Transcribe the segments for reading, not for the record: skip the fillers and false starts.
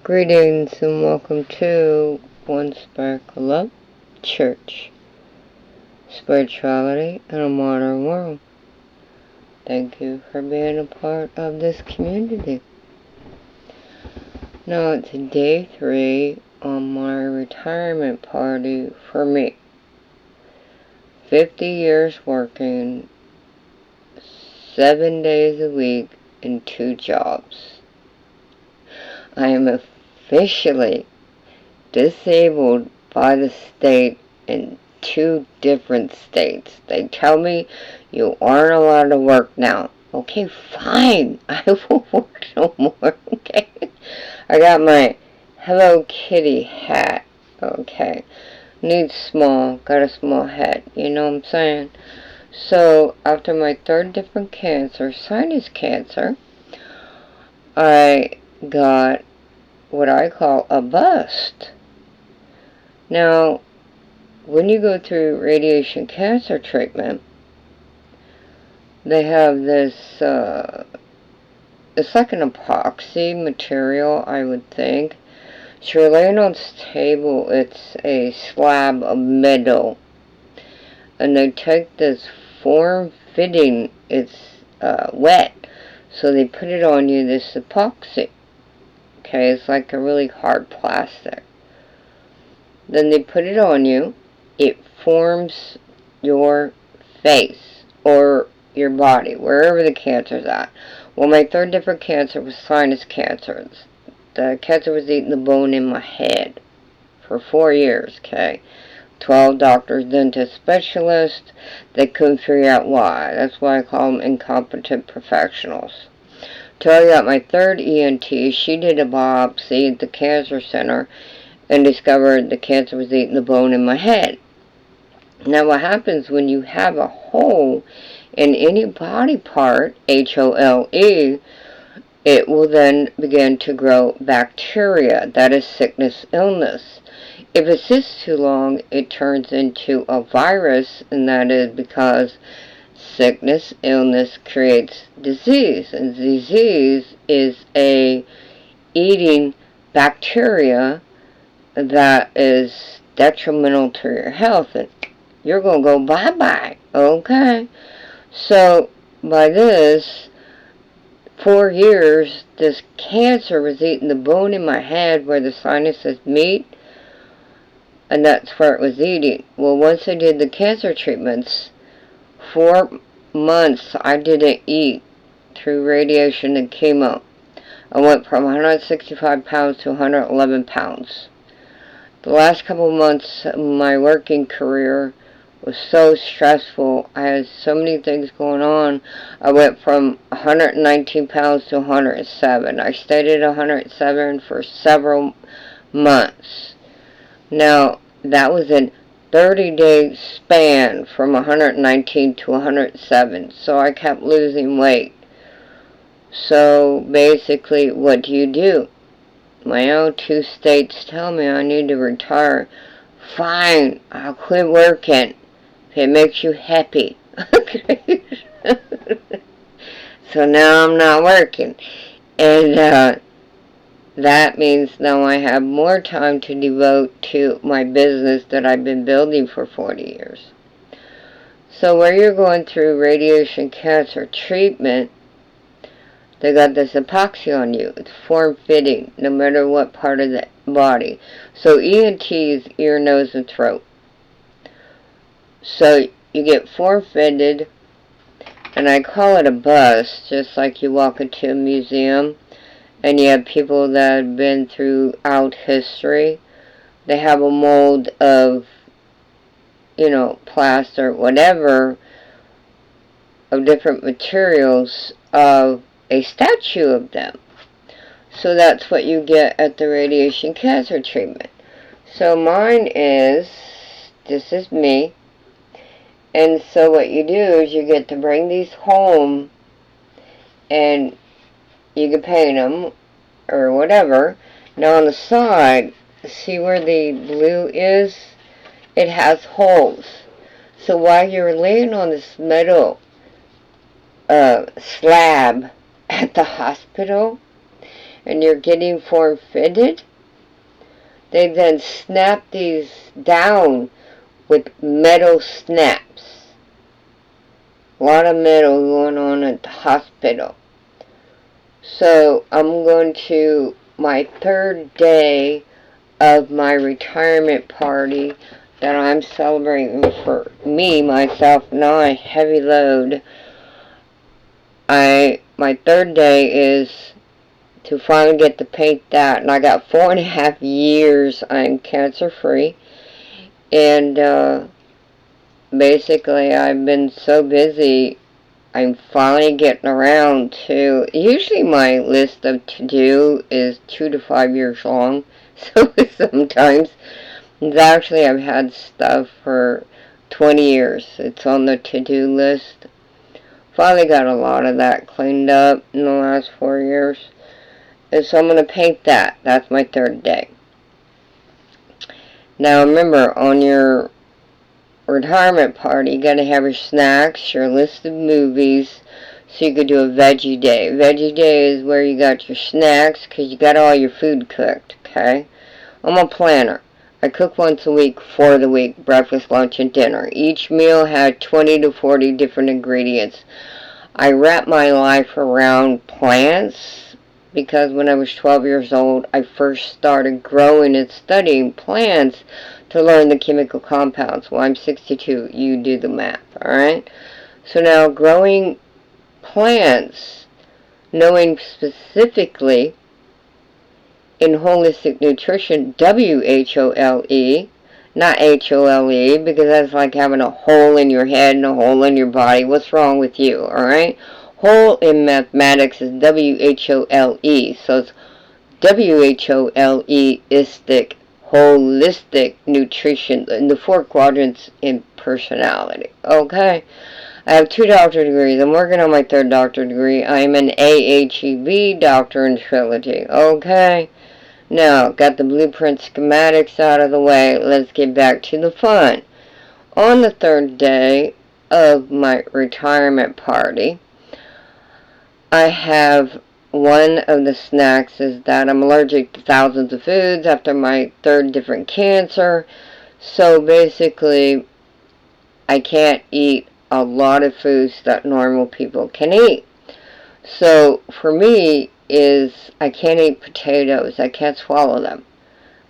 Greetings and welcome to One Sparkle Up Church, Spirituality in a Modern World. Thank you for being a part of this community. Now it's day 3 on my retirement party for me. 50 years working, 7 days a week in 2 jobs. I am officially disabled by the state in 2 different states. They tell me you aren't allowed to work now. Okay, fine. I will work no more. Okay. I got my Hello Kitty hat. Okay. Needs small. Got a small head. You know what I'm saying? So, after my 3rd different cancer, sinus cancer, I got what I call a bust. Now, when you go through radiation cancer treatment, they have this, it's like an epoxy material, I would think. So you're laying on this table, it's a slab of metal. And they take this form-fitting, it's wet, so they put it on you, this epoxy. Okay, it's like a really hard plastic. Then they put it on you. It forms your face or your body, wherever the cancer's at. Well, my 3rd different cancer was sinus cancer. The cancer was eating the bone in my head for 4 years, okay? 12 doctors, dentist, specialists. They couldn't figure out why. That's why I call them incompetent professionals. Till I got my 3rd ENT, she did a biopsy at the cancer center and discovered the cancer was eating the bone in my head. Now what happens when you have a hole in any body part, H-O-L-E, it will then begin to grow bacteria. That is sickness, illness. If it sits too long, it turns into a virus, and that is because sickness, illness creates disease, and disease is a eating bacteria that is detrimental to your health, and you're going to go bye-bye, okay? So, by this, 4 years, this cancer was eating the bone in my head where the sinuses meet, and that's where it was eating. Well, once I did the cancer treatments, 4 months I didn't eat through radiation and chemo. I went from 165 pounds to 111 pounds. The last couple of months of my working career was so stressful. I had so many things going on. I went from 119 pounds to 107. I stayed at 107 for several months. Now, that was a 30-day span from 119 to 107. So I kept losing weight. So basically, what do? My own 2 states tell me I need to retire. Fine, I'll quit working if it makes you happy. Okay. So now I'm not working. And that means now I have more time to devote to my business that I've been building for 40 years. So where you're going through radiation cancer treatment, they got this epoxy on you. It's form-fitting, no matter what part of the body. So ENT is ear, nose, and throat. So you get form-fitted, and I call it a bust, just like you walk into a museum, and you have people that have been throughout history. They have a mold of, plaster, whatever, of different materials of a statue of them. So that's what you get at the radiation cancer treatment. So mine is, this is me, and so what you do is you get to bring these home, and you can paint them, or whatever. Now on the side, see where the blue is? It has holes. So while you're laying on this metal slab at the hospital, and you're getting form-fitted, they then snap these down with metal snaps. A lot of metal going on at the hospital. So I'm going to my third day of my retirement party that I'm celebrating for me, myself, now a heavy load. My third day is to finally get to paint that, and I got 4.5 years. I'm cancer free, and basically I've been so busy. I'm finally getting around to, usually my list of to do is 2 to 5 years long, so sometimes actually I've had stuff for 20 years. It's on the to-do list. Finally got a lot of that cleaned up in the last 4 years. And so I'm going to paint that. That's my third day. Now remember, on your retirement party, you got to have your snacks, your list of movies, so you could do a veggie day. Veggie day is where you got your snacks, because you got all your food cooked, okay? I'm a planner. I cook once a week for the week, breakfast, lunch, and dinner. Each meal had 20 to 40 different ingredients. I wrap my life around plants because when I was 12 years old, I first started growing and studying plants to learn the chemical compounds. Well, I'm 62. You do the math, alright? So now growing plants, knowing specifically in holistic nutrition, W-H-O-L-E, not H-O-L-E, because that's like having a hole in your head and a hole in your body. What's wrong with you, alright? Whole in mathematics is W-H-O-L-E, so it's W-H-O-L-E-istic, holistic nutrition, in the 4 quadrants in personality, okay? I have 2 doctorate degrees. I'm working on my 3rd doctorate degree. I'm an AHEB doctor in trilogy, okay? Now, got the blueprint schematics out of the way. Let's get back to the fun. On the 3rd day of my retirement party, I have one of the snacks is that I'm allergic to thousands of foods after my 3rd different cancer. So basically, I can't eat a lot of foods that normal people can eat. So for me is I can't eat potatoes. I can't swallow them.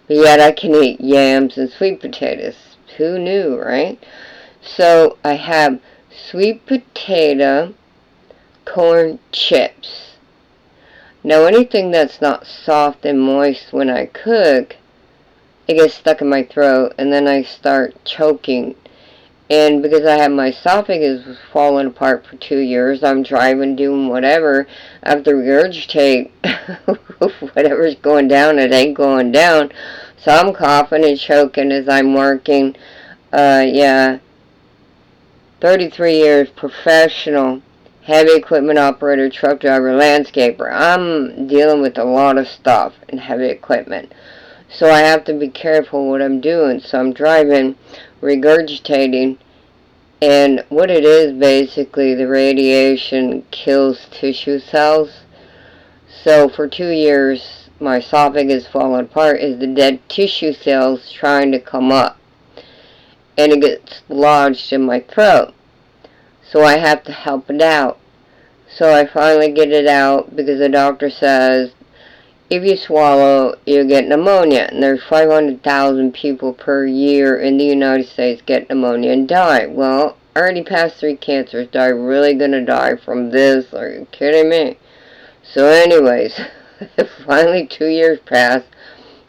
But yet I can eat yams and sweet potatoes. Who knew, right? So I have sweet potato corn chips. Now anything that's not soft and moist when I cook, it gets stuck in my throat and then I start choking. And because I have my esophagus falling apart for 2 years, I'm driving, doing whatever. I have to regurgitate whatever's going down, it ain't going down. So I'm coughing and choking as I'm working. 33 years professional, heavy equipment operator, truck driver, landscaper. I'm dealing with a lot of stuff in heavy equipment. So I have to be careful what I'm doing. So I'm driving, regurgitating, and what it is basically, the radiation kills tissue cells. So for 2 years, my esophagus falling apart is the dead tissue cells trying to come up. And it gets lodged in my throat. So I have to help it out. So I finally get it out because the doctor says, if you swallow, you get pneumonia. And there's 500,000 people per year in the United States get pneumonia and die. Well, I already passed 3 cancers. Do I really going to die from this? Are you kidding me? So anyways, finally 2 years passed.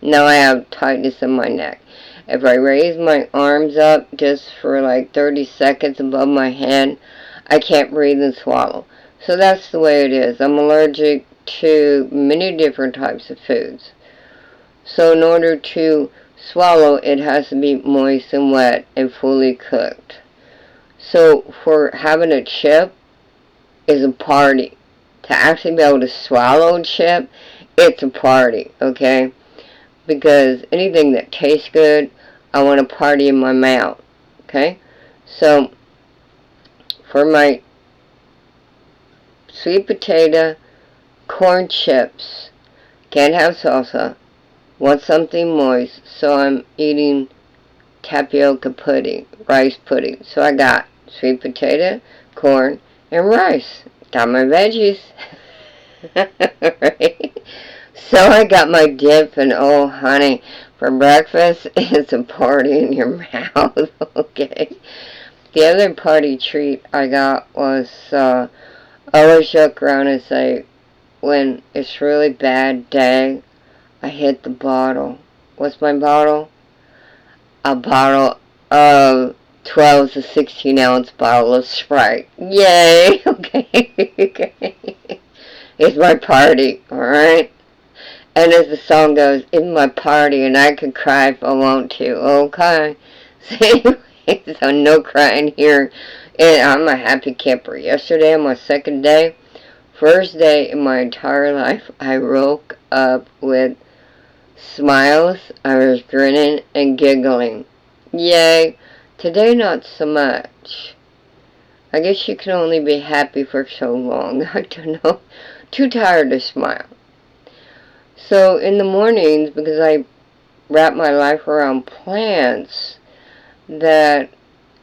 Now I have tightness in my neck. If I raise my arms up just for like 30 seconds above my head, I can't breathe and swallow. So that's the way it is. I'm allergic to many different types of foods. So in order to swallow, it has to be moist and wet and fully cooked. So for having a chip is a party. To actually be able to swallow a chip, it's a party, okay? Because anything that tastes good, I want to party in my mouth, okay? So for my sweet potato corn chips, Can't have salsa. Want something moist, so I'm eating tapioca pudding, rice pudding. So I got sweet potato, corn, and rice. Got my veggies. Right? So I got my dip, and oh honey, for breakfast it's a party in your mouth. Okay. The other party treat I got was I always joke around and say when it's really bad day, I hit the bottle. What's my bottle? A bottle of 12 to 16 ounce bottle of Sprite. Yay! Okay. It's my party, alright? And as the song goes, it's my party and I could cry if I want to. Okay. So no crying here. And I'm a happy camper. Yesterday, on my second day, first day in my entire life, I woke up with smiles. I was grinning and giggling. Yay. Today, not so much. I guess you can only be happy for so long. I don't know. Too tired to smile. So in the mornings, because I wrap my life around plants, that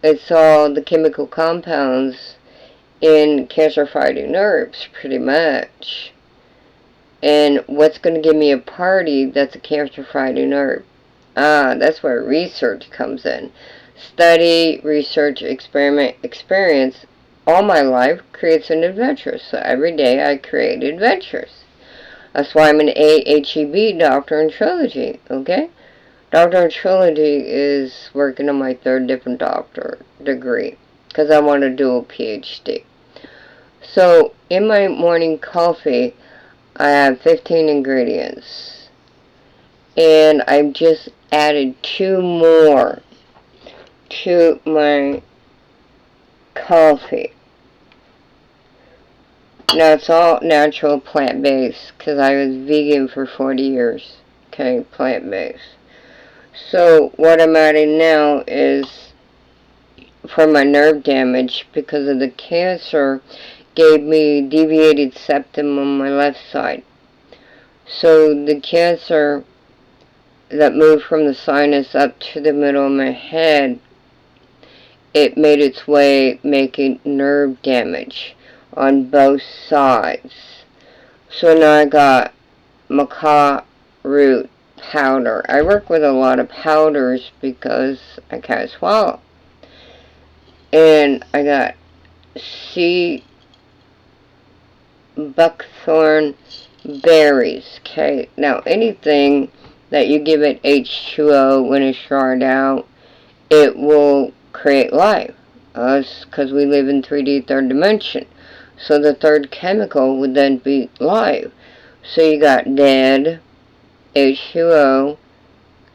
it's all the chemical compounds in cancer-fighting herbs, pretty much. And what's going to give me a party that's a cancer-fighting herb? That's where research comes in. Study, research, experiment, experience all my life creates an adventure. So every day I create adventures. That's why I'm an AHEB Doctor in Trilogy, okay? Doctor in Trilogy is working on my third different doctor degree because I want to do a PhD. So in my morning coffee, I have 15 ingredients. And I've just added 2 more to my coffee. Now it's all natural, plant-based, because I was vegan for 40 years. Okay, plant-based. So what I'm adding now is for my nerve damage, because of the cancer, gave me deviated septum on my left side. So the cancer that moved from the sinus up to the middle of my head, it made its way making nerve damage on both sides. So now I got maca root powder. I work with a lot of powders because I can't swallow. And I got sea buckthorn berries. Okay, now anything that you give it H2O when it's dried out, it will create life. Because we live in 3D third dimension. So the third chemical would then be life. So you got dead, H2O,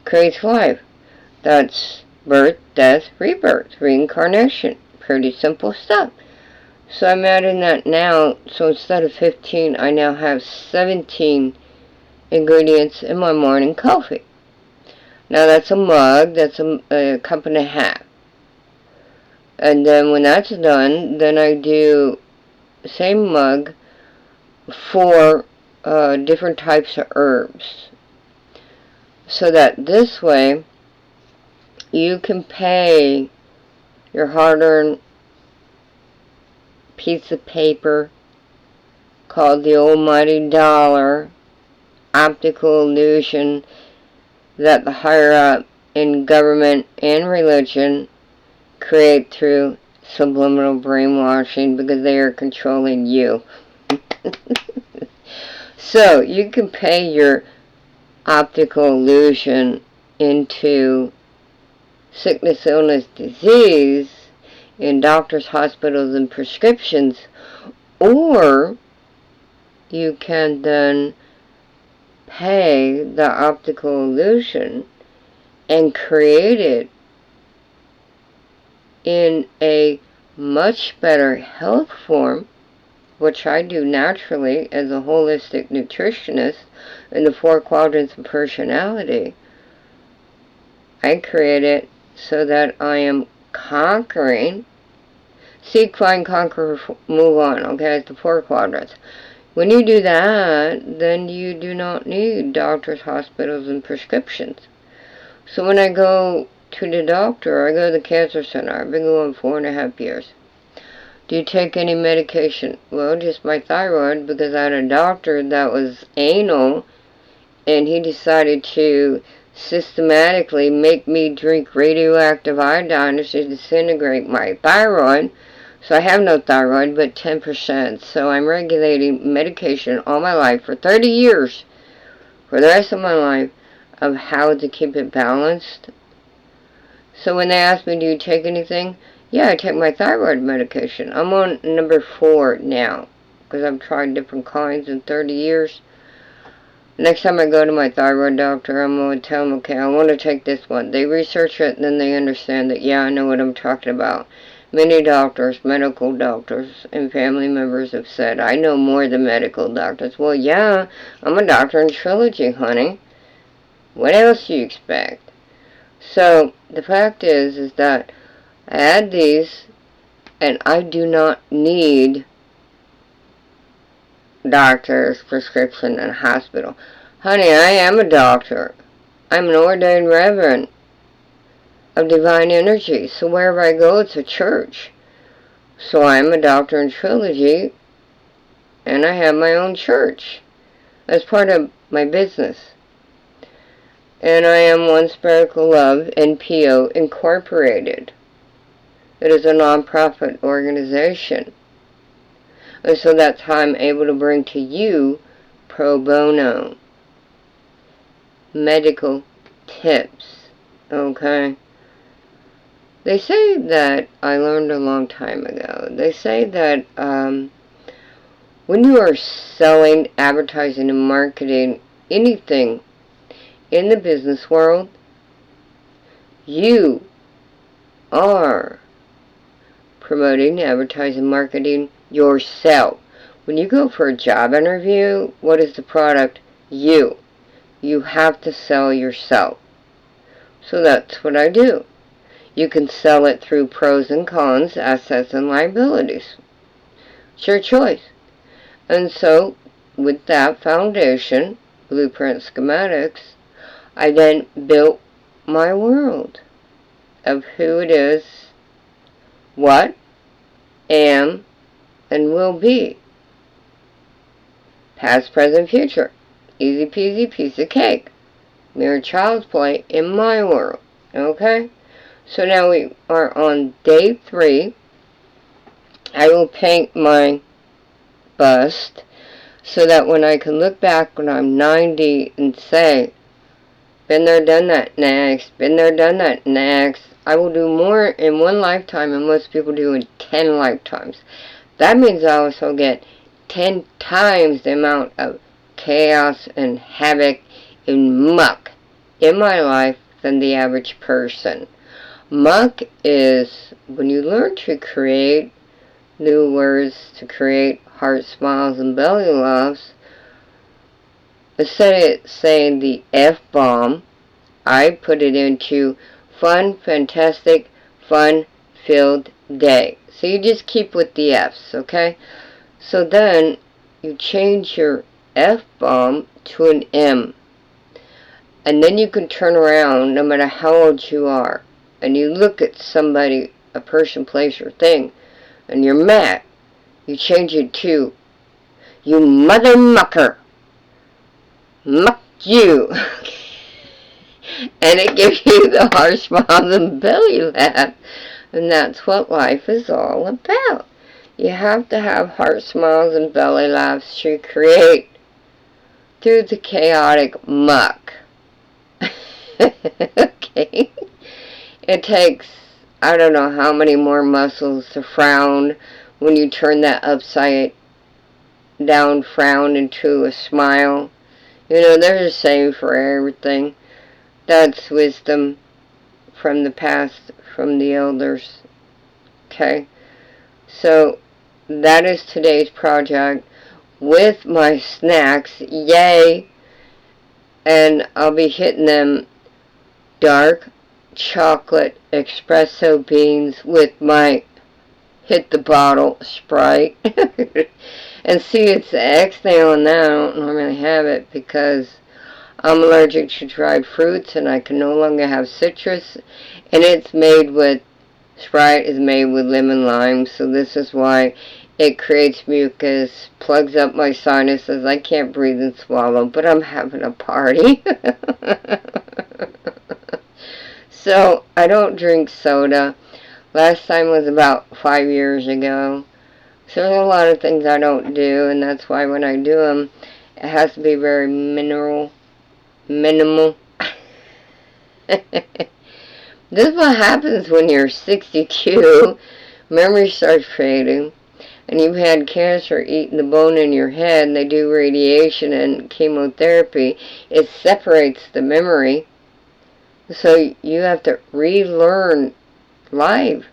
creates life. That's birth, death, rebirth, reincarnation. Pretty simple stuff. So I'm adding that now. So instead of 15, I now have 17 ingredients in my morning coffee. Now that's a mug. That's a cup and a half. And then when that's done, then I do the same mug for different types of herbs. So that this way, you can pay your hard-earned piece of paper called the almighty dollar, optical illusion that the higher up in government and religion create through subliminal brainwashing because they are controlling you. So you can pay your optical illusion into sickness, illness, disease in doctors, hospitals, and prescriptions, or you can then pay the optical illusion and create it in a much better health form, which I do naturally as a holistic nutritionist in the 4 quadrants of personality. I create it so that I am conquering. Seek, find, conquer, move on. Okay, it's the 4 quadrants. When you do that, then you do not need doctors, hospitals, and prescriptions. So when I go to the doctor, I go to the cancer center. I've been going 4.5 years. Do you take any medication? Well, just my thyroid, because I had a doctor that was anal, and he decided to systematically make me drink radioactive iodine to disintegrate my thyroid. So I have no thyroid, but 10%. So I'm regulating medication all my life for 30 years, for the rest of my life, of how to keep it balanced. So when they ask me, do you take anything? Yeah, I take my thyroid medication. I'm on number 4 now, because I've tried different kinds in 30 years. Next time I go to my thyroid doctor, I'm going to tell them, okay, I want to take this one. They research it, and then they understand that, yeah, I know what I'm talking about. Many doctors, medical doctors, and family members have said, I know more than medical doctors. Well, yeah, I'm a doctor in trilogy, honey. What else do you expect? So, the fact is that I add these, and I do not need doctor's prescription and hospital. Honey, I am a doctor. I'm an ordained reverend of divine energy. So wherever I go, it's a church. So I'm a doctor in trilogy, and I have my own church as part of my business. And I am One Spherical Love, NPO Incorporated. It is a non-profit organization. And so that's how I'm able to bring to you pro bono medical tips. Okay? They say that, I learned a long time ago, they say that when you are selling, advertising, and marketing anything in the business world, you are promoting, advertising, marketing yourself. When you go for a job interview, what is the product? You. You have to sell yourself. So that's what I do. You can sell it through pros and cons, assets and liabilities. It's your choice. And so, with that foundation, blueprint schematics, I then built my world of who it is, what, am, and will be. Past, present, future. Easy peasy piece of cake. Mere child's play in my world. Okay? So now we are on day 3. I will paint my bust so that when I can look back when I'm 90 and say, been there, done that, next. Been there, done that, next. I will do more in one lifetime than most people do in 10 lifetimes. That means I also get 10 times the amount of chaos and havoc and muck in my life than the average person. Muck is when you learn to create new words, to create heart smiles and belly laughs. Instead of saying the F-bomb, I put it into fun, fantastic, fun-filled day. So you just keep with the F's, okay? So then you change your F-bomb to an M. And then you can turn around no matter how old you are. And you look at somebody, a person, place, or thing, and you're mad. You change it to, you mother mucker. Muck you. And it gives you the heart smiles and belly laugh. And that's what life is all about. You have to have heart smiles and belly laughs to create through the chaotic muck. Okay? It takes, I don't know how many more muscles to frown when you turn that upside down frown into a smile. You know, there's a saying for everything. That's wisdom from the past, from the elders. Okay? So, that is today's project with my snacks. Yay! And I'll be hitting them dark chocolate espresso beans with my hit the bottle Sprite. And see, it's the exhale on that. I don't normally have it because I'm allergic to dried fruits and I can no longer have citrus. And it's made with, Sprite is made with lemon lime, so this is why it creates mucus, plugs up my sinuses. I can't breathe and swallow, but I'm having a party. So I don't drink soda. Last time was about 5 years ago. So there's a lot of things I don't do, and that's why when I do them, it has to be very minimal. This is what happens when you're 62. Memory starts fading, and you've had cancer eating the bone in your head, and they do radiation and chemotherapy. It separates the memory. So you have to relearn life.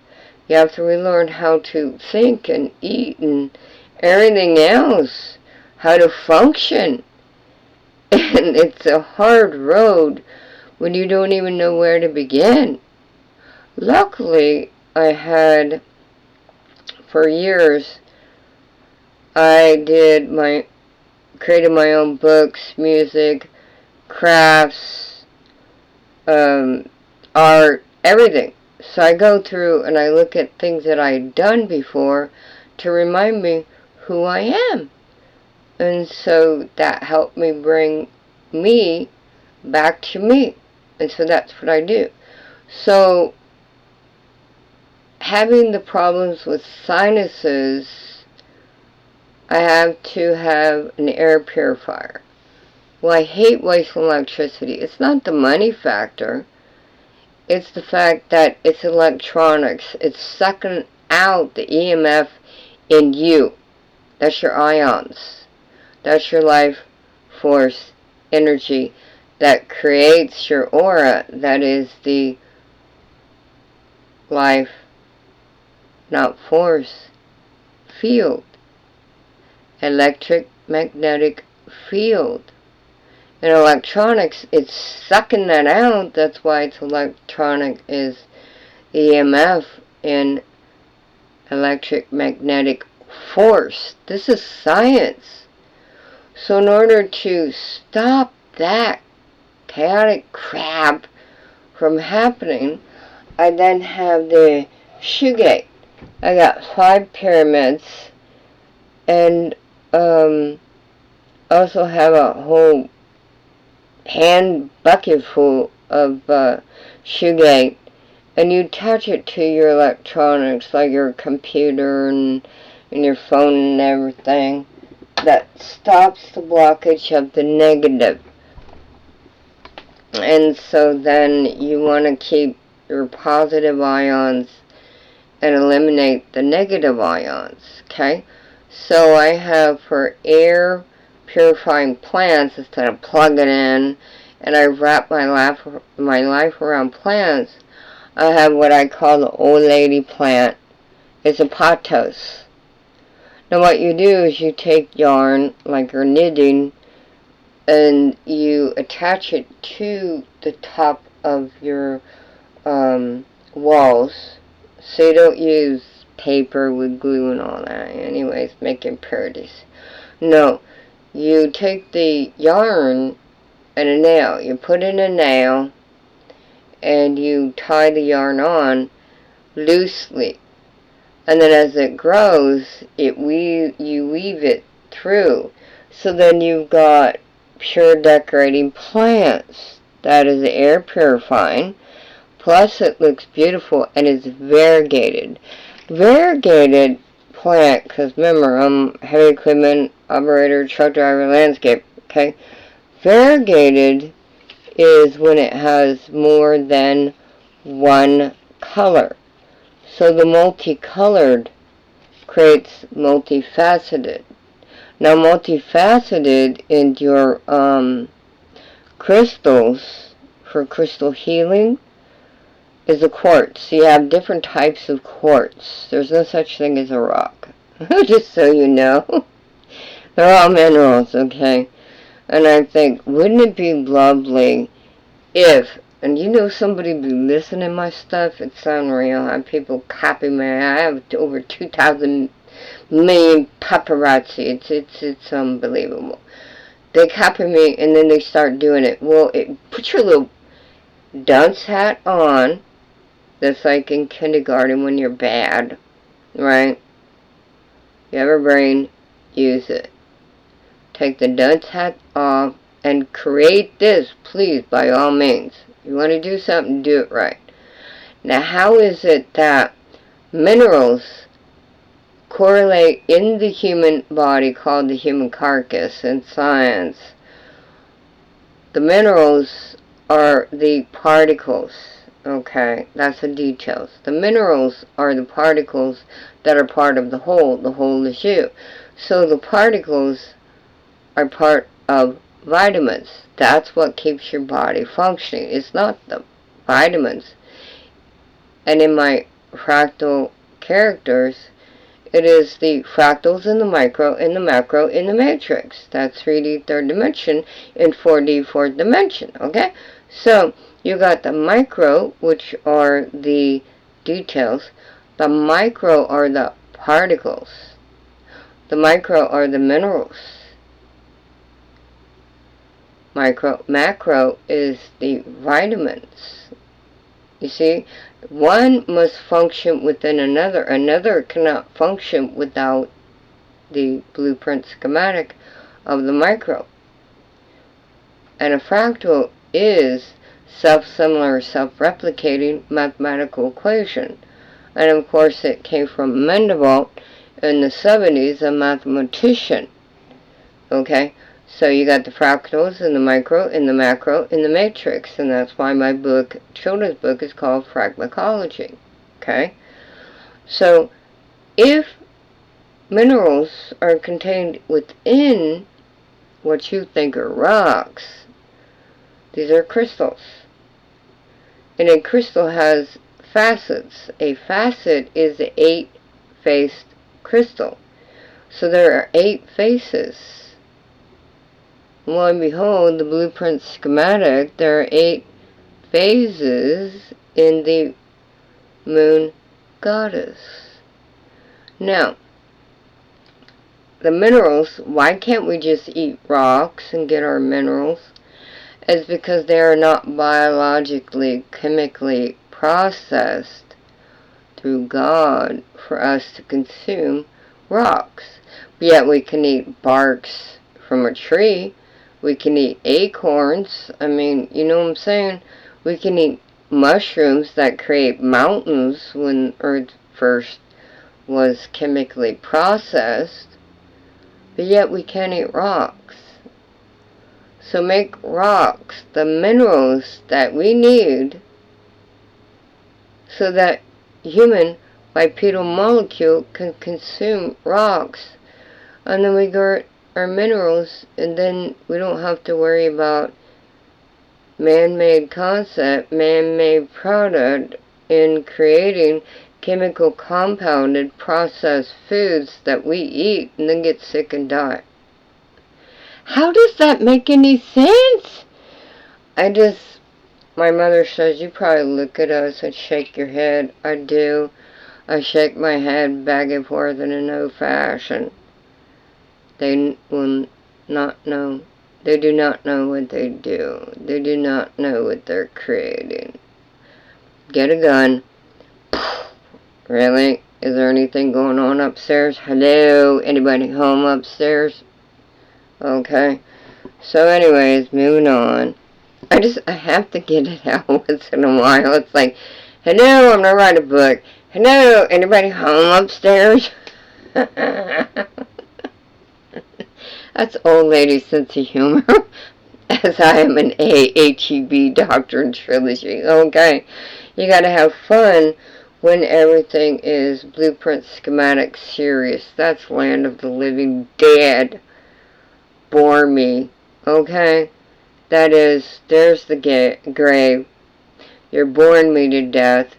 You have to relearn how to think and eat and everything else, how to function. And it's a hard road when you don't even know where to begin. Luckily, for years, created my own books, music, crafts, art, everything. So I go through and I look at things that I'd done before to remind me who I am. And so that helped me bring me back to me. And so that's what I do. So having the problems with sinuses, I have to have an air purifier. Well, I hate wasting electricity. It's not the money factor. It's the fact that it's electronics. It's sucking out the EMF in you. That's your ions. That's your life force energy that creates your aura. That is the life, not force, field. Electric magnetic field. In electronics, it's sucking that out. That's why it's electronic is EMF in electric magnetic force. This is science. So in order to stop that chaotic crap from happening, I then have the shoegate. I got 5 pyramids and also have a whole hand bucket full of shoegate, and you attach it to your electronics like your computer and your phone and everything. That stops the blockage of the negative. And so then you want to keep your positive ions and eliminate the negative ions, okay? So I have for air purifying plants, instead of plugging in, and I wrap my life around plants, I have what I call the old lady plant. It's a pothos. Now what you do is you take yarn, like you're knitting, and you attach it to the top of your walls. So you don't use paper with glue and all that. Anyways, make impurities. No. You take the yarn and a nail. You put in a nail and you tie the yarn on loosely. And then as it grows, you weave it through. So then you've got pure decorating plants. That is air purifying. Plus it looks beautiful and it's variegated. Variegated plant, because remember, I'm heavy equipment operator, truck driver, landscape, okay? Variegated is when it has more than one color. So the multicolored creates multifaceted. Now multifaceted in your crystals, for crystal healing, is a quartz. You have different types of quartz. There's no such thing as a rock. Just so you know. They're all minerals, okay? And I think, wouldn't it be lovely if, and you know somebody be listening to my stuff, it's unreal. I have people copy me. I have over 2,000 million paparazzi. It's unbelievable. They copy me and then they start doing it. Well, put your little dunce hat on. That's like in kindergarten when you're bad, right? You have a brain, use it. Take the dunce hat off and create this, please, by all means. You want to do something, do it right. Now, how is it that minerals correlate in the human body called the human carcass in science? The minerals are the particles, okay? That's the details. The minerals are the particles that are part of the whole is you. So the particles are part of vitamins. That's what keeps your body functioning. It's not the vitamins. And in my fractal characters, it is the fractals in the micro, in the macro, in the matrix. That's 3D third dimension in 4D fourth dimension, okay? So, you got the micro, which are the details. The micro are the particles. The micro are the minerals. Macro is the vitamins. You see, one must function within another. Another cannot function without the blueprint schematic of the micro. And a fractal is self-similar, self-replicating mathematical equation. And of course it came from Mendeleev in the 70s, a mathematician. Okay? So you got the fractals in the micro, in the macro, in the matrix, and that's why my book, children's book, is called Fragmentology. Okay? So if minerals are contained within what you think are rocks, these are crystals. And a crystal has facets. A facet is an 8-faced crystal. So there are 8 faces. Lo and behold, the blueprint schematic, there are 8 phases in the moon goddess. Now, the minerals, why can't we just eat rocks and get our minerals? It's because they are not biologically, chemically processed through God for us to consume rocks. But yet we can eat barks from a tree. We can eat acorns. I mean, you know what I'm saying? We can eat mushrooms that create mountains when Earth first was chemically processed. But yet we can't eat rocks. So make rocks the minerals that we need so that human bipedal molecule can consume rocks. And then we get our minerals, and then we don't have to worry about man-made concept, man-made product in creating chemical compounded processed foods that we eat and then get sick and die. How does that make any sense? My mother says, you probably look at us and shake your head. I do. I shake my head back and forth in a no fashion. They will not know. They do not know what they do. They do not know what they're creating. Get a gun. Really? Is there anything going on upstairs? Hello? Anybody home upstairs? Okay. So anyways, moving on. I have to get it out once in a while. It's like, hello, I'm gonna write a book. Hello, anybody home upstairs? That's old lady sense of humor. As I am an AHEB doctrine trilogy. Okay. You gotta have fun when everything is blueprint schematic serious. That's Land of the Living Dead. Bore me. Okay? That is, there's the grave. You're boring me to death.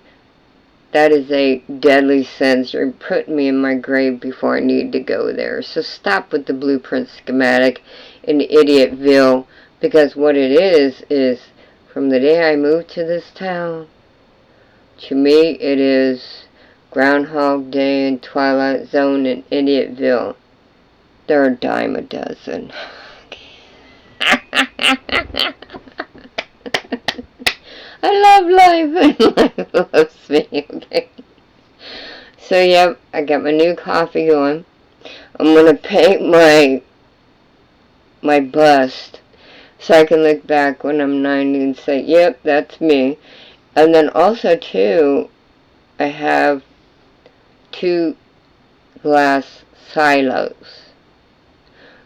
That is a deadly sentence. You're putting me in my grave before I need to go there. So stop with the blueprint schematic in Idiotville. Because what it is from the day I moved to this town, to me it is Groundhog Day and Twilight Zone and Idiotville. They're a dime a dozen. I love life and life loves me, okay? So, yep, I got my new coffee going. I'm going to paint my bust so I can look back when I'm 90 and say, yep, that's me. And then also, too, I have 2 glass silos.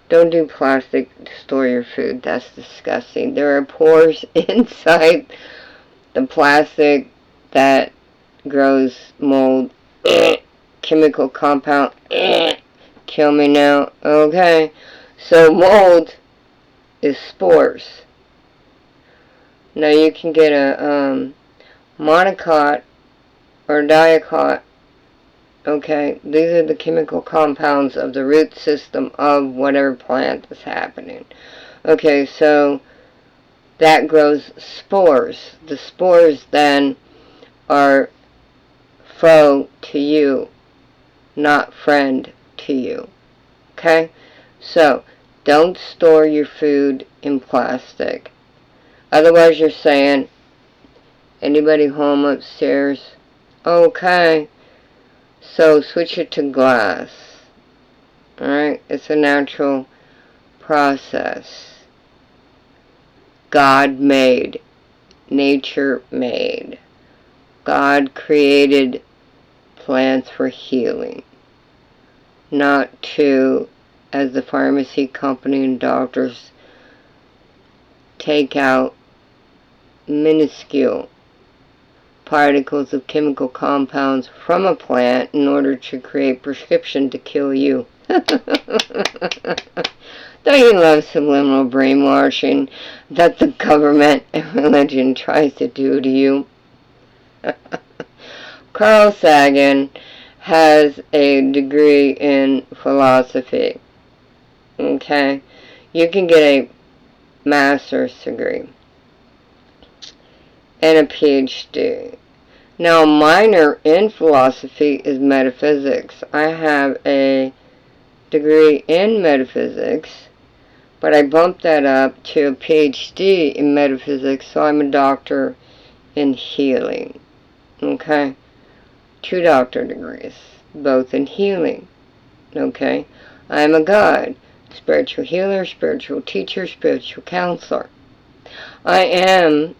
Don't do plastic to store your food. That's disgusting. There are pores inside the plastic that grows mold. Chemical compound. Kill me now. Okay. So mold is spores. Now you can get a monocot or diacot. Okay, these are the chemical compounds of the root system of whatever plant is happening. Okay, so that grows spores. The spores then are foe to you, not friend to you. Okay, so don't store your food in plastic. Otherwise you're saying, anybody home upstairs? Okay. So switch it to glass. Alright? It's a natural process. God made. Nature made. God created plants for healing. Not to, as the pharmacy company and doctors take out minuscule particles of chemical compounds from a plant in order to create prescription to kill you. Don't you love subliminal brainwashing that the government and religion tries to do to you? Carl Sagan has a degree in philosophy. Okay? You can get a master's degree and a PhD. Now, a minor in philosophy is metaphysics. I have a degree in metaphysics, but I bumped that up to a PhD in metaphysics, so I'm a doctor in healing. Okay? 2 doctor degrees, both in healing. Okay? I'm a guide, spiritual healer, spiritual teacher, spiritual counselor. I am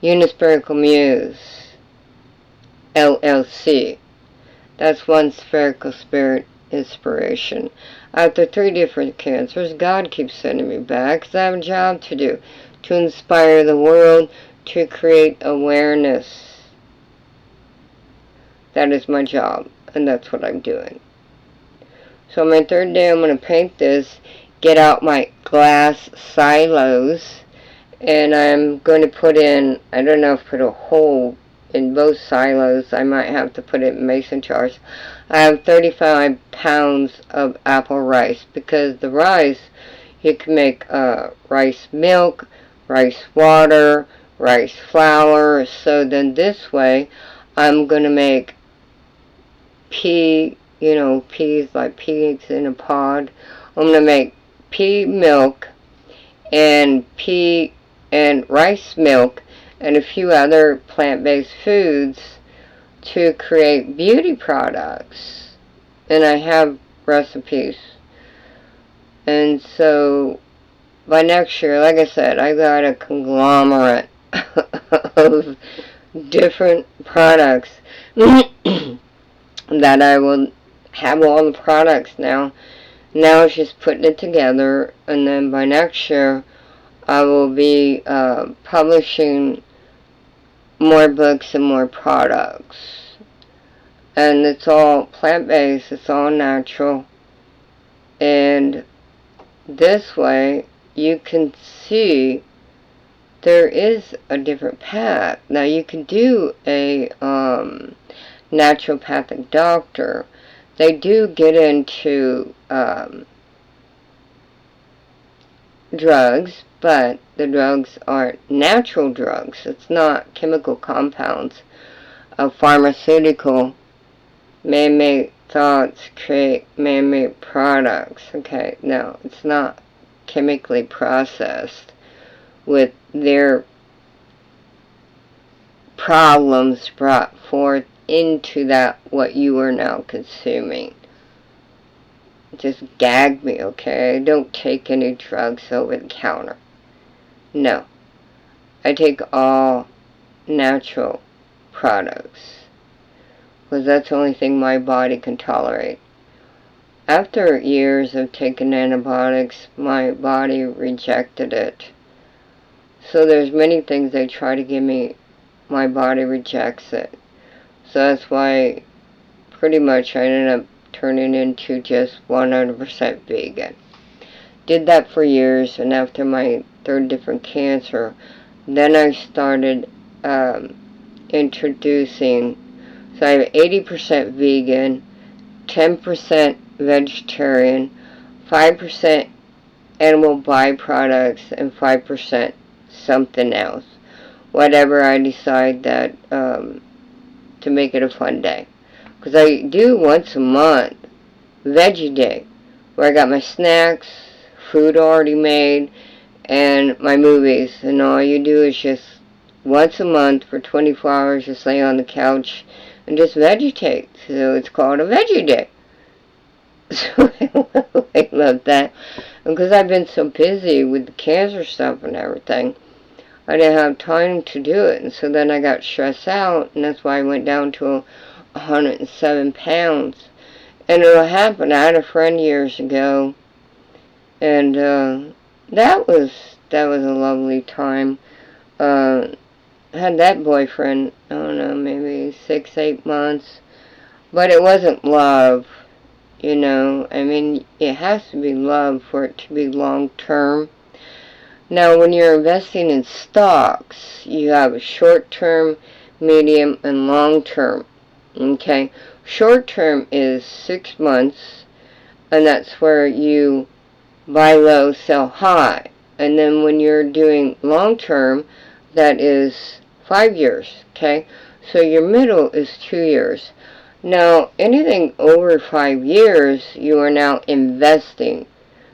Unispherical Muse, LLC. That's one spherical spirit inspiration. After 3 different cancers, God keeps sending me back because I have a job to do, to inspire the world, to create awareness. That is my job, and that's what I'm doing. So my 3rd day, I'm going to paint this, get out my glass silos, and I'm going to put in, I don't know if put a hole in both silos. I might have to put it in mason jars. I have 35 pounds of apple rice, because the rice, you can make rice milk, rice water, rice flour. So then this way, I'm going to make pea, peas like pigs in a pod. I'm going to make pea milk and pea and rice milk and a few other plant-based foods to create beauty products. And I have recipes. And so by next year, like I said, I got a conglomerate of different products that I will have all the products now. Now it's just putting it together, and then by next year I will be publishing more books and more products. And it's all plant-based, it's all natural. And this way you can see there is a different path. Now you can do a naturopathic doctor. They do get into drugs, but the drugs are natural drugs. It's not chemical compounds. of pharmaceutical man-made thoughts create man-made products. Okay, no, it's not chemically processed with their problems brought forth into that what you are now consuming. Just gag me, okay? I don't take any drugs over the counter. No. I take all natural products, because that's the only thing my body can tolerate. After years of taking antibiotics, my body rejected it. So there's many things they try to give me, my body rejects it. So that's why pretty much I ended up turning into just 100% vegan. Did that for years, and after my third different cancer, then I started introducing, so I have 80% vegan, 10% vegetarian, 5% animal byproducts, and 5% something else. Whatever I decide that to make it a fun day. Because I do once a month, Veggie Day, where I got my snacks, food already made, and my movies. And all you do is just once a month for 24 hours, just lay on the couch and just vegetate. So it's called a Veggie Day. So I love that. And because I've been so busy with the cancer stuff and everything, I didn't have time to do it. And so then I got stressed out, and that's why I went down to 107 pounds. And it happened. I had a friend years ago, and that was a lovely time. I had that boyfriend, I don't know, maybe 6-8 months, but it wasn't love, you know. I mean, it has to be love for it to be long term. Now, when you're investing in stocks, you have a short term, medium, and long term. Okay, short term is 6 months, and that's where you buy low, sell high. And then when you're doing long term, that is 5 years. Okay, so your middle is 2 years. Now, anything over 5 years, you are now investing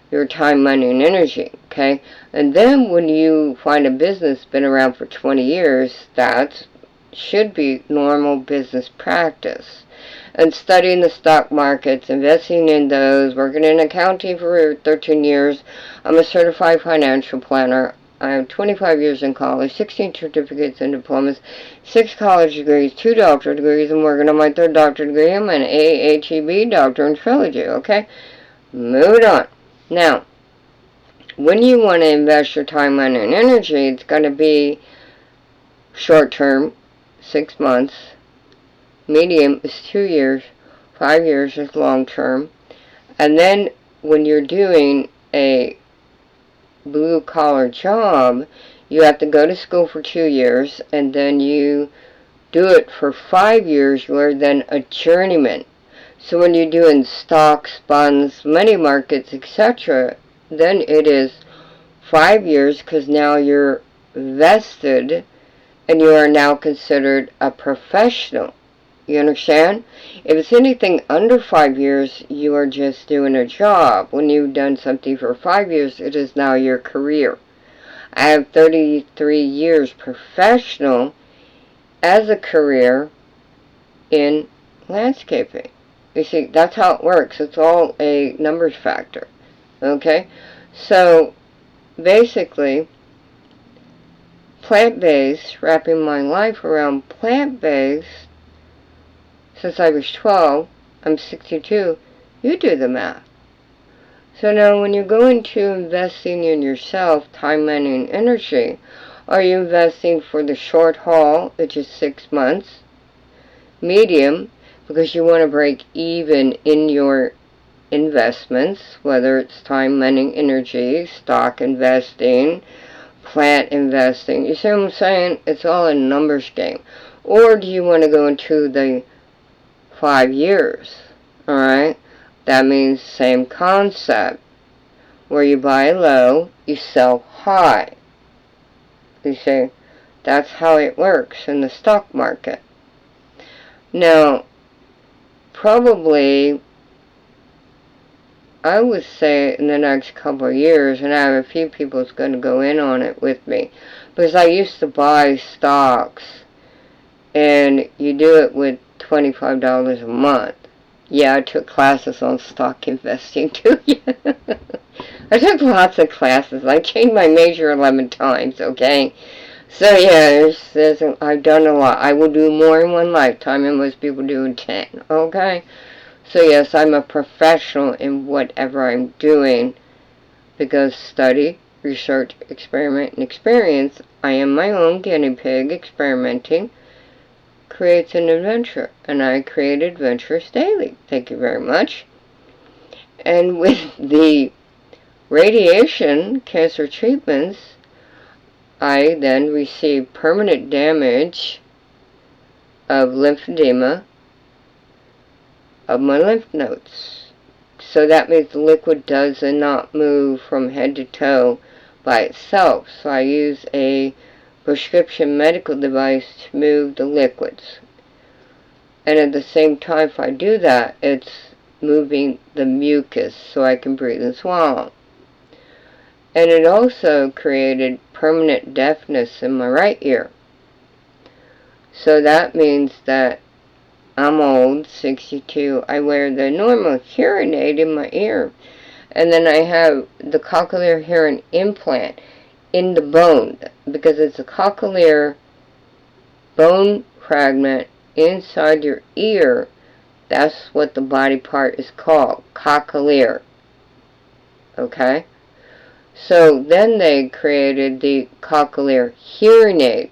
your time, money, and energy. Okay, and then when you find a business been around for 20 years, that should be normal business practice. And studying the stock markets, investing in those, working in accounting for 13 years. I'm a certified financial planner. I have 25 years in college, 16 certificates and diplomas, 6 college degrees, 2 doctorate degrees. I'm working on my 3rd doctorate degree. I'm an AHEB doctor in trilogy, okay? Moving on. Now, when you want to invest your time, money, and energy, it's going to be short term, 6 months. Medium is 2 years. 5 years is long term. And then when you're doing a blue collar job, you have to go to school for 2 years, and then you do it for 5 years. You are then a journeyman. So when you're doing stocks, bonds, money markets, etc., then it is 5 years, because now you're vested and you are now considered a professional. You understand? If it's anything under 5 years, you are just doing a job. When you've done something for 5 years, it is now your career. I have 33 years professional as a career in landscaping. You see, that's how it works. It's all a numbers factor. Okay? So, basically, plant-based, wrapping my life around plant-based, since I was 12, I'm 62, you do the math. So now when you go into investing in yourself, time, money, and energy, are you investing for the short haul, which is 6 months, medium, because you want to break even in your investments, whether it's time, money, energy, stock investing, plant investing. You see what I'm saying? It's all a numbers game. Or do you want to go into the 5 years? Alright? That means same concept. Where you buy low, you sell high. You see? That's how it works in the stock market. Now, probably, I would say in the next couple of years, and I have a few people that's going to go in on it with me, because I used to buy stocks, and you do it with $25 a month. Yeah, I took classes on stock investing too. I took lots of classes. I changed my major 11 times, okay? So yeah, I've done a lot. I will do more in one lifetime than most people do in 10, okay? So yes, I'm a professional in whatever I'm doing, because study, research, experiment, and experience, I am my own guinea pig experimenting, creates an adventure, and I create adventures daily. Thank you very much. And with the radiation cancer treatments, I then receive permanent damage of lymphedema of my lymph nodes. So that means the liquid does not move from head to toe by itself. So I use a prescription medical device to move the liquids. And at the same time, if I do that, it's moving the mucus so I can breathe and swallow. And it also created permanent deafness in my right ear. So that means that I'm old, 62. I wear the normal hearing aid in my ear. And then I have the cochlear hearing implant in the bone, because it's a cochlear bone fragment inside your ear. That's what the body part is called, cochlear. Okay? So then they created the cochlear hearing aid.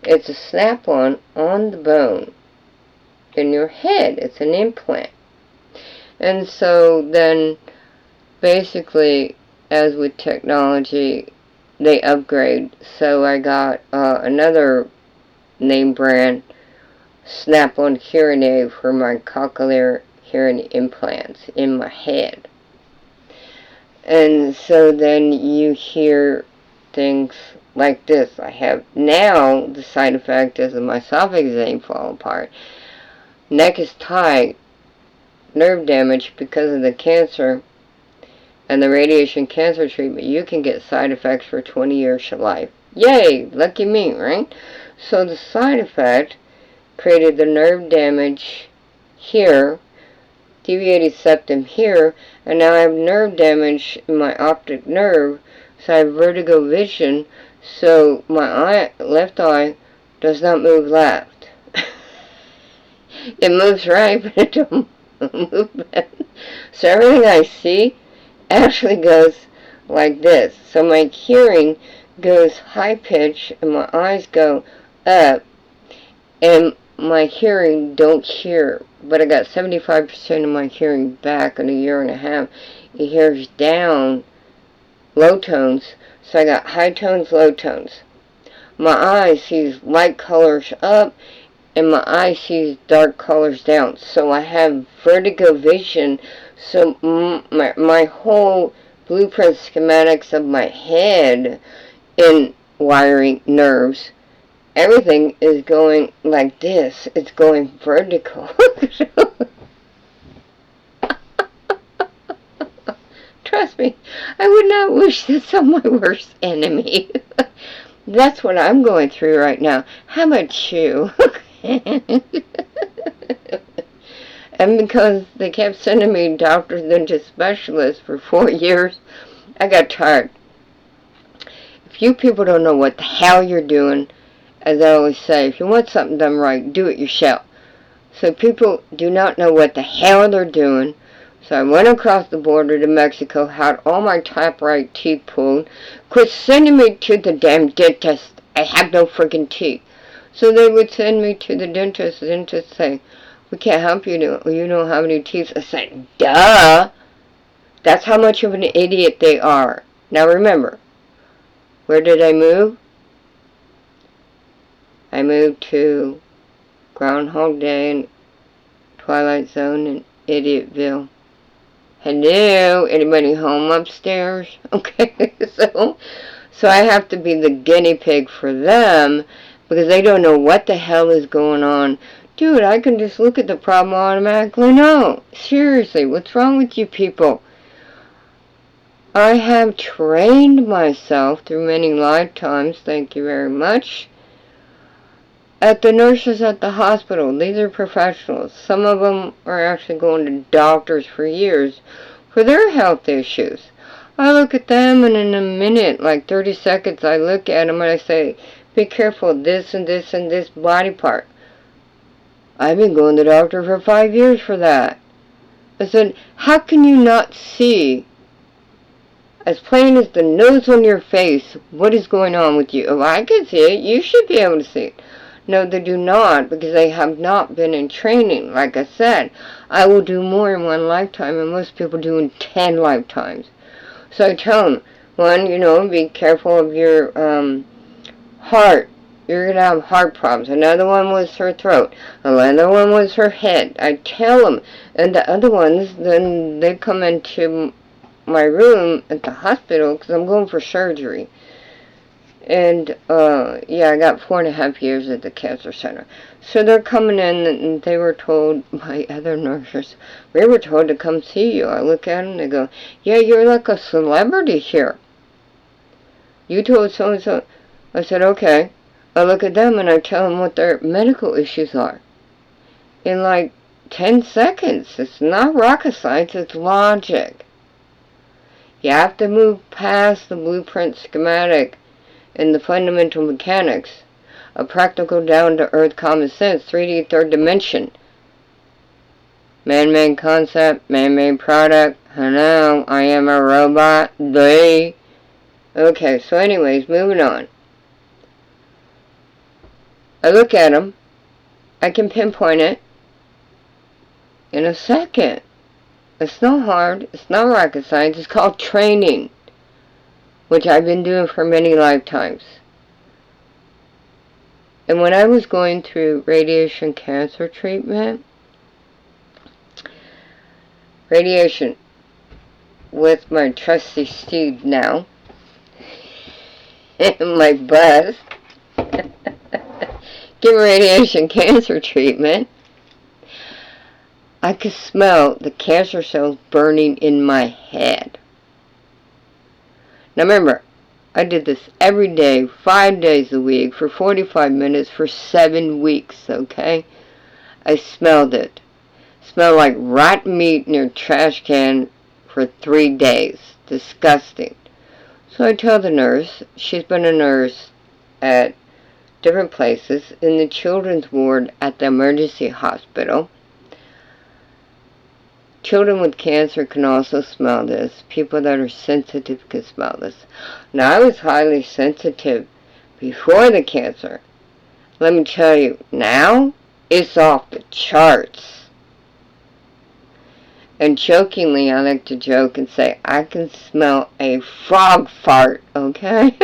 It's a snap-on the bone in your head. It's an implant. And so then basically, as with technology, they upgrade. So I got another name brand snap-on hearing aid for my cochlear hearing implants in my head. And so then you hear things like this. I have now, the side effect is my esophagus ain't fall apart. Neck is tight, nerve damage because of the cancer and the radiation cancer treatment. You can get side effects for 20 years of life. Yay! Lucky me, right? So the side effect created the nerve damage here, deviated septum here, and now I have nerve damage in my optic nerve, so I have vertigo vision, so my left eye does not move left. It moves right, but it don't move left. So everything I see actually goes like this. So my hearing goes high pitch, and my eyes go up, and my hearing don't hear, but I got 75% of my hearing back in a year and a half. It hears down low tones, so I got high tones, low tones. My eye sees light colors up, and my eye sees dark colors down. So I have vertigo vision, so my whole blueprint schematics of my head in wiring nerves, everything is going like this. It's going vertical. Trust me, I would not wish this on my worst enemy. That's what I'm going through right now. How about you? And because they kept sending me doctors and to specialists for 4 years, I got tired. If you people don't know what the hell you're doing, as I always say, if you want something done right, do it yourself. So people do not know what the hell they're doing. So I went across the border to Mexico, had all my top right teeth pulled. Quit sending me to the damn dentist. I have no freaking teeth. So they would send me to the dentist. The dentist say, we can't help you. You don't have any teeth. I said, duh. That's how much of an idiot they are. Now remember, where did I move? I moved to Groundhog Day and Twilight Zone in Idiotville. Hello? Anybody home upstairs? Okay, so I have to be the guinea pig for them, because they don't know what the hell is going on Dude, I can just look at the problem automatically. No, seriously, what's wrong with you people? I have trained myself through many lifetimes, thank you very much, at the nurses at the hospital. These are professionals. Some of them are actually going to doctors for years for their health issues. I look at them, and in a minute, like 30 seconds, I look at them and I say, be careful of this and this and this body part. I've been going to the doctor for 5 years for that. I said, how can you not see, as plain as the nose on your face, what is going on with you? If I can see it, you should be able to see it. No, they do not, because they have not been in training. Like I said, I will do more in one lifetime than most people do in 10 lifetimes. So I tell them, one, be careful of your heart. You're going to have heart problems. Another one was her throat. Another one was her head. I tell them. And the other ones, then they come into my room at the hospital because I'm going for surgery. And, I got 4.5 years at the cancer center. So they're coming in, and they were told, my other nurses, we were told to come see you. I look at them, they go, yeah, you're like a celebrity here. You told so-and-so. I said, okay. I look at them, and I tell them what their medical issues are. In like 10 seconds. It's not rocket science, it's logic. You have to move past the blueprint schematic and the fundamental mechanics of practical down-to-earth common sense, 3D third dimension. Man-made concept, man-made product. Hello, I am a robot. They. Okay, so anyways, moving on. I look at them. I can pinpoint it in a second. It's not hard. It's not rocket science. It's called training, which I've been doing for many lifetimes. And when I was going through radiation cancer treatment, radiation with my trusty Steve now, in my bus, give radiation cancer treatment, I could smell the cancer cells burning in my head. Now remember, I did this every day, 5 days a week, for 45 minutes, for 7 weeks, okay? I smelled it. Smelled like rotten meat in your trash can for 3 days. Disgusting. So I tell the nurse, she's been a nurse at different places, in the children's ward at the emergency hospital. Children with cancer can also smell this. People that are sensitive can smell this. Now, I was highly sensitive before the cancer. Let me tell you, now, it's off the charts. And jokingly, I like to joke and say, I can smell a frog fart, okay?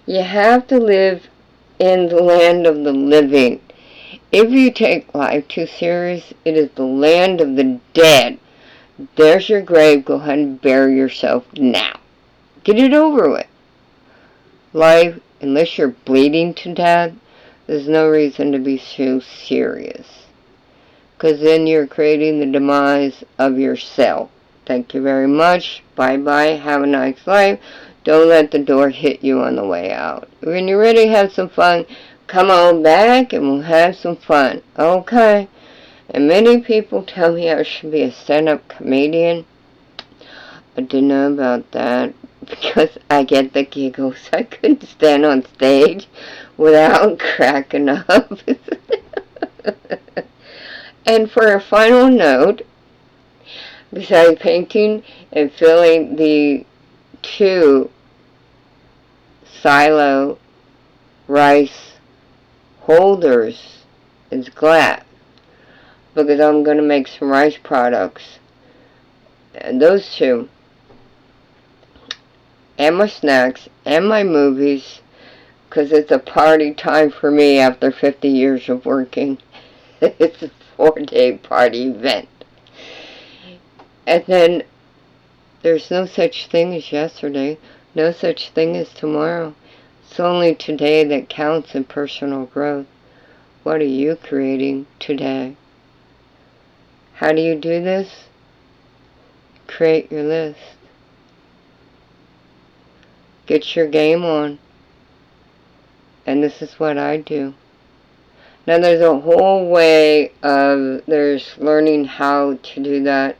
You have to live in the land of the living. If you take life too serious, it is the land of the dead. There's your grave. Go ahead and bury yourself now. Get it over with. Life, unless you're bleeding to death, there's no reason to be so serious. Because then you're creating the demise of yourself. Thank you very much. Bye-bye. Have a nice life. Don't let the door hit you on the way out. When you're ready to have some fun, come on back and we'll have some fun. Okay? And many people tell me I should be a stand-up comedian. I didn't know about that because I get the giggles. I couldn't stand on stage without cracking up. And for a final note, besides painting and filling the 2 silo rice holders is glass, because I'm going to make some rice products, and those 2, and my snacks and my movies, because it's a party time for me after 50 years of working. It's a 4-day party event. And then there's no such thing as yesterday, no such thing as tomorrow. It's only today that counts in personal growth. What are you creating today? How do you do this? Create your list. Get your game on. And this is what I do. Now there's a whole way of, there's learning how to do that,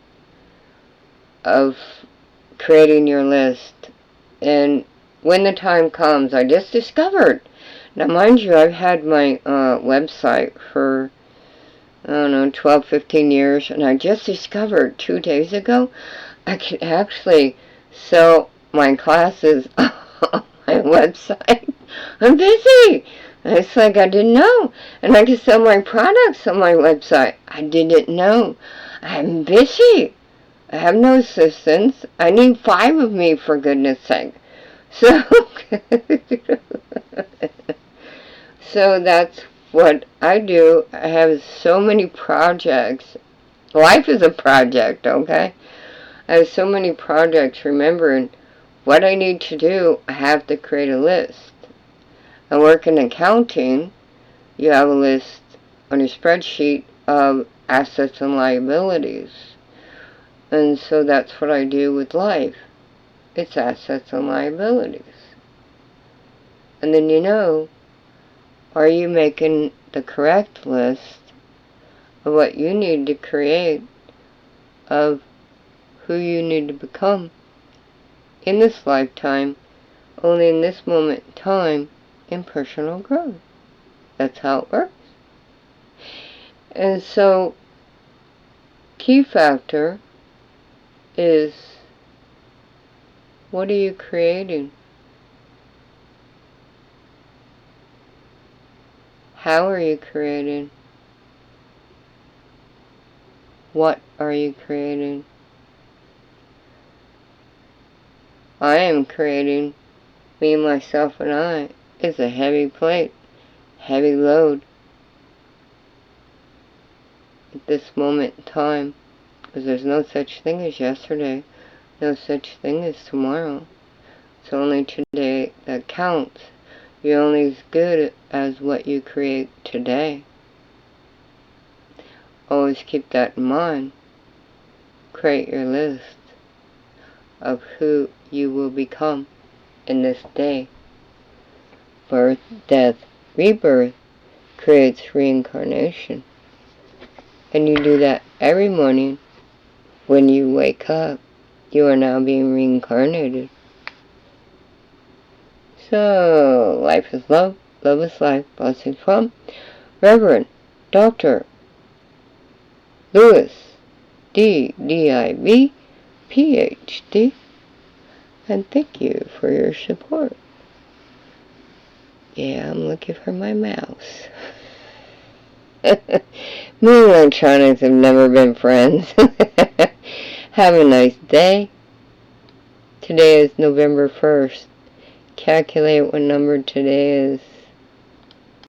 of creating your list. And when the time comes, I just discovered. Now mind you, I've had my website for, I don't know, 12, 15 years. And I just discovered 2 days ago, I can actually sell my classes on my website. I'm busy. And it's like I didn't know. And I can sell my products on my website. I didn't know. I'm busy. I have no assistants. I need 5 of me, for goodness sake. So, so that's what I do. I have so many projects. Life is a project, okay? I have so many projects. Remembering what I need to do, I have to create a list. I work in accounting. You have a list on your spreadsheet of assets and liabilities. And so that's what I do with life. It's assets and liabilities. And then are you making the correct list of what you need to create, of who you need to become in this lifetime, only in this moment in time, in personal growth. That's how it works. And so, key factor is, what are you creating? How are you creating? What are you creating? I am creating, me, myself, and I, is a heavy plate, heavy load at this moment in time, because there's no such thing as yesterday, no such thing as tomorrow. It's only today that counts. You're only as good as what you create today. Always keep that in mind. Create your list of who you will become in this day. Birth, death, rebirth creates reincarnation. And you do that every morning when you wake up. You are now being reincarnated. So, life is love, love is life. Blessings from Reverend Dr. Lewis, D.D.I.B., Ph.D., and thank you for your support. Yeah, I'm looking for my mouse. Me and electronics have never been friends. Have a nice day. Today is November 1st. Calculate what number today is.